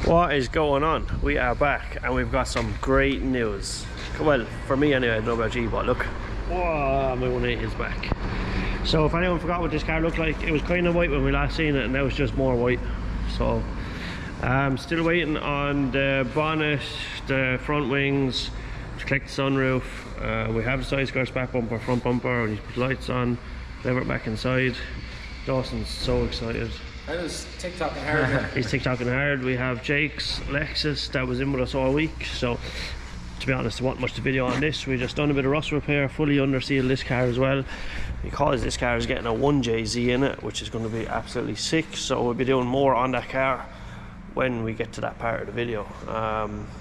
What is going on? We are back and we've got some great news. Well, for me anyway, I don't know about you, but look. Whoa, my 180 is back. So if anyone forgot what this car looked like, it was kind of white when we last seen it and now it's just more white. So I'm still waiting on the bonnet, the front wings, to collect the sunroof. We have the side skirts, back bumper, front bumper, we need to put lights on, lever it back inside. Dawson's so excited. I was TikToking hard. He's TikToking hard. We have Jake's Lexus that was in with us all week. So, to be honest, there wasn't much to video on this. We just done a bit of rust repair, fully undersealed this car as well, because this car is getting a 1JZ in it, which is going to be absolutely sick. So we'll be doing more on that car when we get to that part of the video.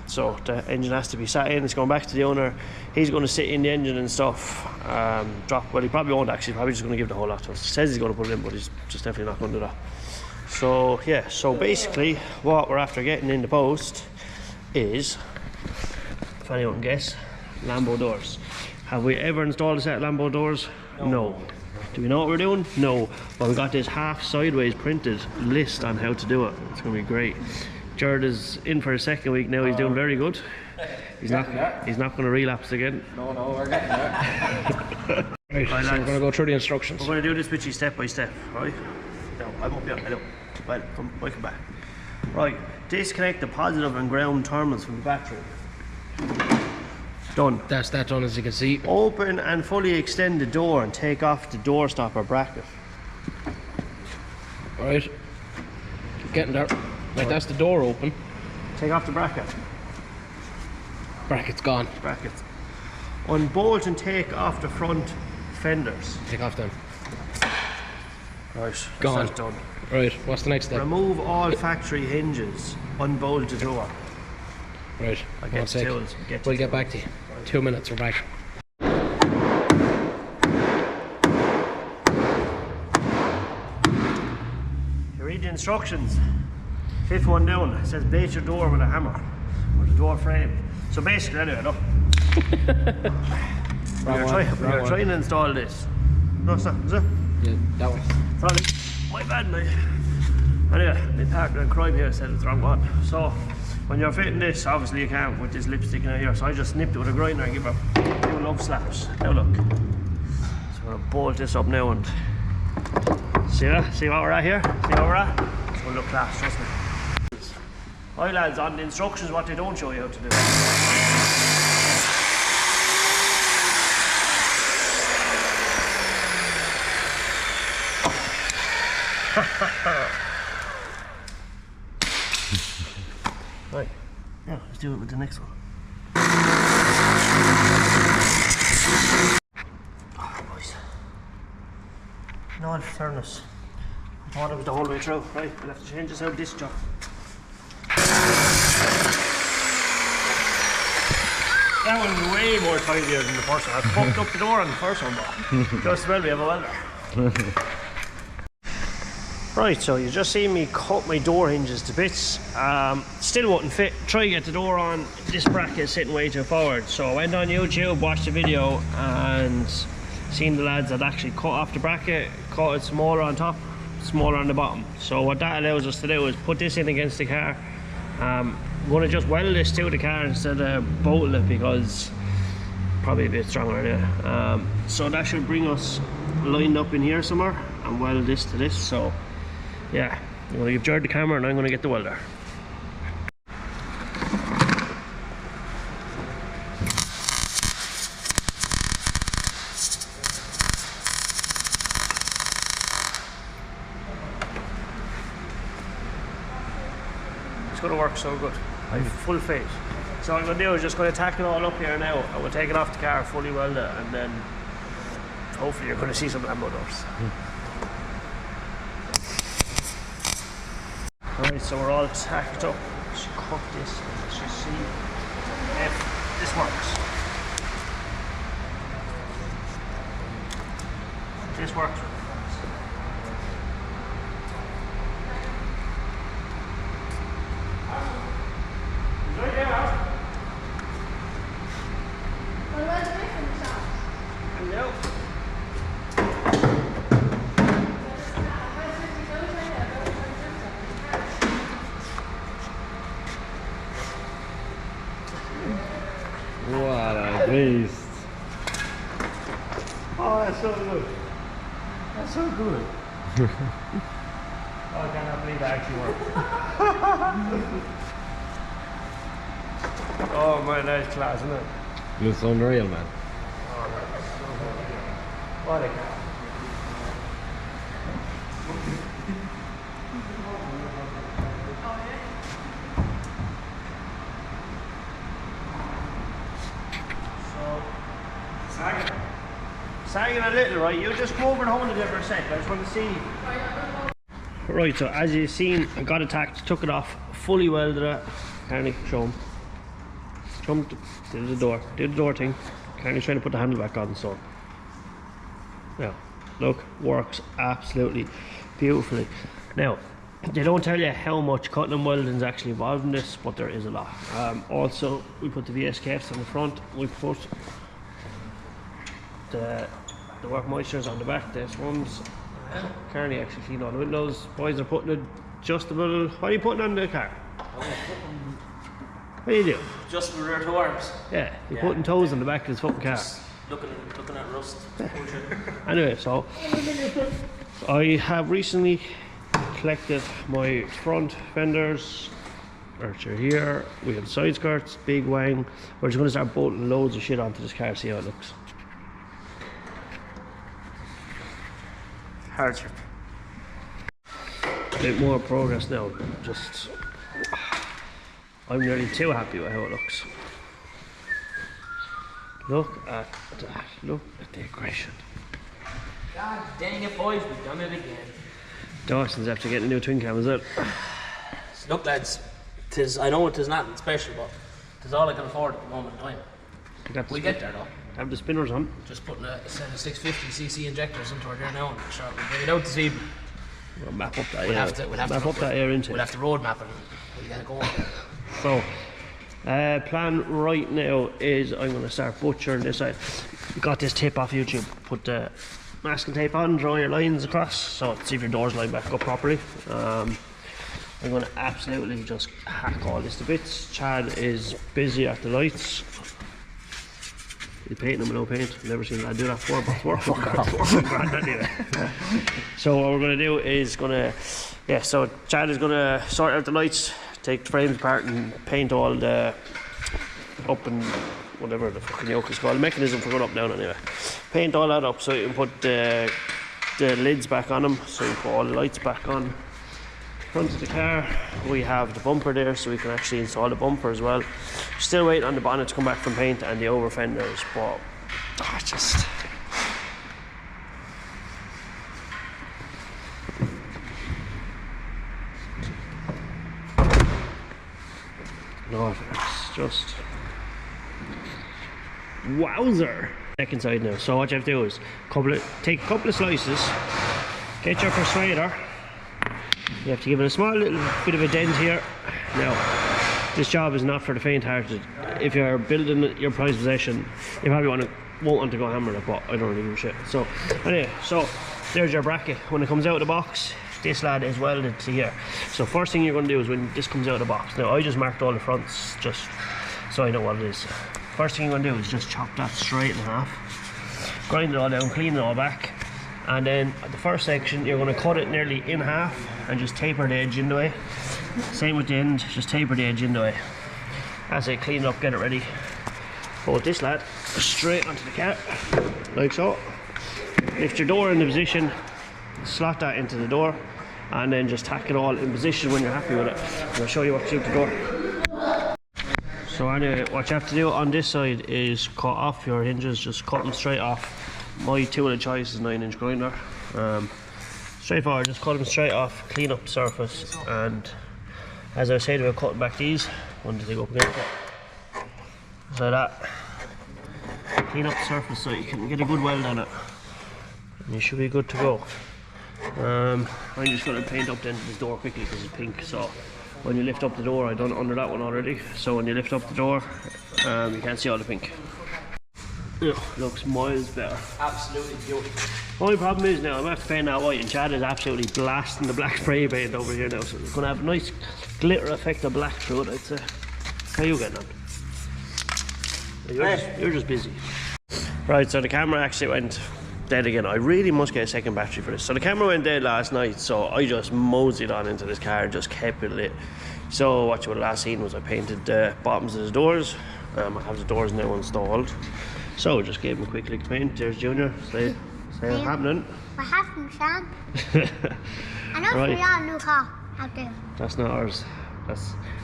So the engine has to be sat in. It's going back to the owner. He's going to sit in the engine and stuff. Well, he probably won't actually. Probably just going to give the whole lot to us. He says he's going to put it in, but he's just definitely not going to do that. So yeah, so basically what we're after getting in the post is, if anyone can guess, Lambo doors. Have we ever installed a set of Lambo doors? No. Do we know what we're doing? No. But we got this half sideways printed list on how to do it. It's going to be great. Jared is in for his second week now. He's doing very good. He's not going to relapse again. No, we're getting there. Right, so we're going to go through the instructions. We're going to do this with you step by step, right? No, I'm up here. Hello. Well, welcome back. Right, disconnect the positive and ground terminals from the battery. Done. That's that done, as you can see. Open and fully extend the door and take off the door stopper bracket. Right. Getting there. Right, that's the door open. Take off the bracket. Bracket's gone. Bracket. Unbolt and take off the front fenders. Take off them. Right, gone. That's done. Right, what's the next step? Remove all factory hinges. Unbolt the door. Right, I'll get the tools. We'll get back to you. 2 minutes, we're back. You read the instructions. Fifth one down, it says bait your door with a hammer, or the door frame. So basically, anyway, look. We're trying to install this. No, it's not, is it? Yeah, that one. Sorry, my bad, mate. Anyway, my partner in crime here said it's the wrong one. So, when you're fitting this, obviously you can't with this lipstick in here. So I just nipped it with a grinder and give it a few love slaps. Now look. So we're gonna bolt this up now and see that? See what we're at here? See what we're at? It's gonna look class, trust me. Hi lads, on the instructions what they don't show you how to do. Right, yeah, let's do it with the next one. Oh, boys. In all fairness, I thought it was the whole way through. Right, we'll have to change this out this job. That one was way more tidier than the first one. I fucked up the door on the first one, but just well we have a welder. Right, so you just seen me cut my door hinges to bits. Still wouldn't fit. Try to get the door on. This bracket is sitting way too forward. So I went on YouTube, watched the video, and seen the lads that actually cut off the bracket, cut it smaller on top, smaller on the bottom. So what that allows us to do is put this in against the car. I'm going to just weld this to the car instead of bolting it because probably a bit stronger there. So that should bring us lined up in here somewhere and weld this to this. So yeah, I'm going to give Jared the camera and I'm going to get the welder. It's going to work so good. I have full faith. So what I'm going to do is just going to tack it all up here now and we'll take it off the car, fully weld it, and then hopefully you're going to see some Lambo doors. Alright, so we're all tacked up. Let's cut this. Let's just see if this works. This works. Hello. What a beast. Oh, that's so good. That's so good. Oh, I cannot believe that actually worked. Oh man, that's class, isn't it? It's unreal, man. Oh, that's so good. What a car. Sagging a little, right? You just go over and hold it there for a sec. I just want to see. Right, so as you've seen, I got attacked, took it off, fully welded it. Carney, show him. Show him, did the door thing. Carney's trying to put the handle back on, so. Yeah, look, works absolutely beautifully. Now, they don't tell you how much cutting and welding is actually involved in this, but there is a lot. Also, we put the VS caps on the front, we put the work moistures on the back. This one's Carney actually cleaned all the windows. Boys are putting adjustable. What are you putting on the car? What do you do? Just rear to arms. Yeah, you're putting toes on the back of this fucking car. Looking at rust. Anyway, so I have recently collected my front fenders. Archer here. We have side skirts, big wang. We're just going to start bolting loads of shit onto this car, see how it looks. Hardship. A bit more progress now. Just, I'm nearly too happy with how it looks. Look at that. Look at the aggression. God dang it, boys, we've done it again. Dawson's after getting a new twin cam, is it? Look, lads, I know it is nothing special, but it's all I can afford at the moment in time. We'll get there though. Have the spinners on. Just putting a set of 650cc injectors into our there now, and sure, we'll bring it out this evening. We'll map up that We'll air. have to map up that air into We'll have to road map it. We'll get it going. So, plan right now is I'm going to start butchering this side. Got this tape off YouTube. Put the masking tape on, draw your lines across, so see if your doors line back up properly. I'm going to absolutely just hack all this to bits. Chad is busy at the lights. He's painting them with no paint. I've never seen that do that before, but it's working grand anyway. So what we're going to do is so Chad is going to sort out the lights, take the frames apart and paint all the up and whatever the fucking yoke is called, the mechanism for going up and down anyway. Paint all that up so you can put the lids back on them, so you can put all the lights back on. Front of the car, we have the bumper there, so we can actually install the bumper as well. Still waiting on the bonnet to come back from paint and the over fenders, but just no, it's just wowzer. Second side now. So what you have to do is take a couple of slices, get your persuader. You have to give it a small little bit of a dent here. Now, this job is not for the faint-hearted. If you're building your prized possession, you probably won't want to go hammer it, but I don't really give a shit. So, anyway, so there's your bracket. When it comes out of the box, this lad is welded to here. So first thing you're going to do is when this comes out of the box. Now, I just marked all the fronts just so I know what it is. First thing you're going to do is just chop that straight in half. Grind it all down, clean it all back. And then the first section, you're going to cut it nearly in half and just taper the edge in the way. Same with the end, just taper the edge in the way. As I clean it up, get it ready. Put this lad straight onto the car, like so. Lift your door into position, slot that into the door, and then just tack it all in position when you're happy with it. And I'll show you what to do with the door. So anyway, what you have to do on this side is cut off your hinges, just cut them straight off. My tool of choice is 9-inch grinder. Straightforward, just cut them straight off, clean up the surface, and as I was saying about cutting back these, one to go up against it. So that, clean up the surface so you can get a good weld on it, and you should be good to go. I'm just going to paint up the end of this door quickly because it's pink, so when you lift up the door, I've done it under that one already, so when you lift up the door, you can't see all the pink. Ugh, looks miles better. Absolutely beautiful. Only problem is now I'm going to have to paint that white, and Chad is absolutely blasting the black spray paint over here now, so it's going to have a nice glitter effect of black through it, I'd say. How are you getting on? You're just busy. Right, so the camera actually went dead again. I really must get a second battery for this. So the camera went dead last night, so I just moseyed on into this car and just kept it lit. So what you would have last seen was I painted the bottoms of the doors. I have the doors now installed. So just gave them a quick lick of paint. There's Junior. Say what's happening. What happened, Sam? I know Right. we are a new car out there. That's not ours.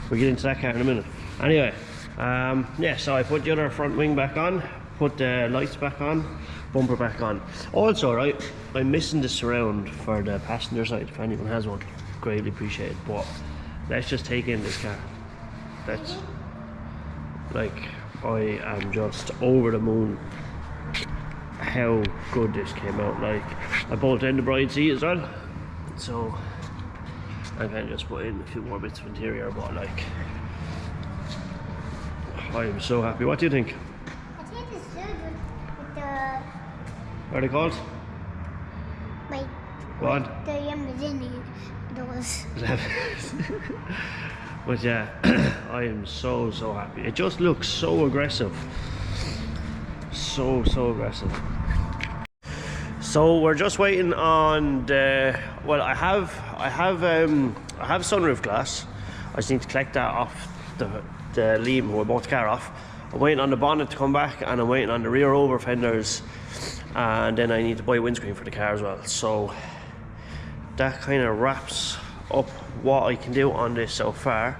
We'll get into that car in a minute. Anyway, yeah, so I put the other front wing back on, put the lights back on, bumper back on. Also, right, I'm missing the surround for the passenger side. If anyone has one, greatly appreciate it. But let's just take in this car. That's like, I am just over the moon how good this came out. Like, I bolted in the bride seat as well, so I can just put in a few more bits of interior, but like, I am so happy. What do you think? I think it's good with the, What are they called? like, What? the Lamborghini doors. But yeah, I am so happy. It just looks so aggressive. So aggressive. So we're just waiting on the, well, I have sunroof glass. I just need to collect that off the Liam who I bought the car off. I'm waiting on the bonnet to come back, and I'm waiting on the rear over fenders, and then I need to buy windscreen for the car as well. So that kind of wraps up what I can do on this so far,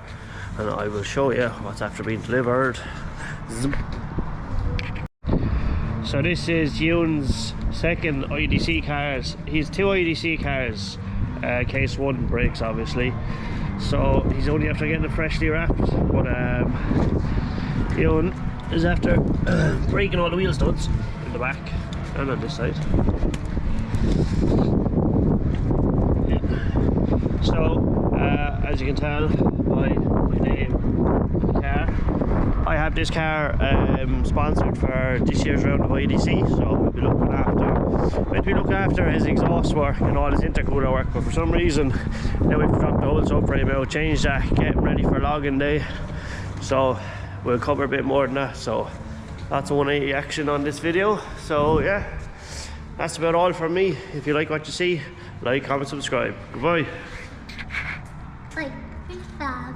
and I will show you what's after being delivered. So this is Ewan's second IDC cars. He's two IDC cars, case one breaks obviously, so he's only after getting it freshly wrapped, but Ewan is after breaking all the wheel studs in the back and on this side. So as you can tell by my name on the car, I have this car sponsored for this year's round of IDC, so we'll be looking after his exhaust work and all his intercooler work, but for some reason now we've dropped the whole subframe out, changed that, getting ready for logging day, so we'll cover a bit more than that. So lots of 180 action on this video. So yeah, that's about all from me. If you like what you see, like, comment, subscribe. Goodbye. Like, big dog.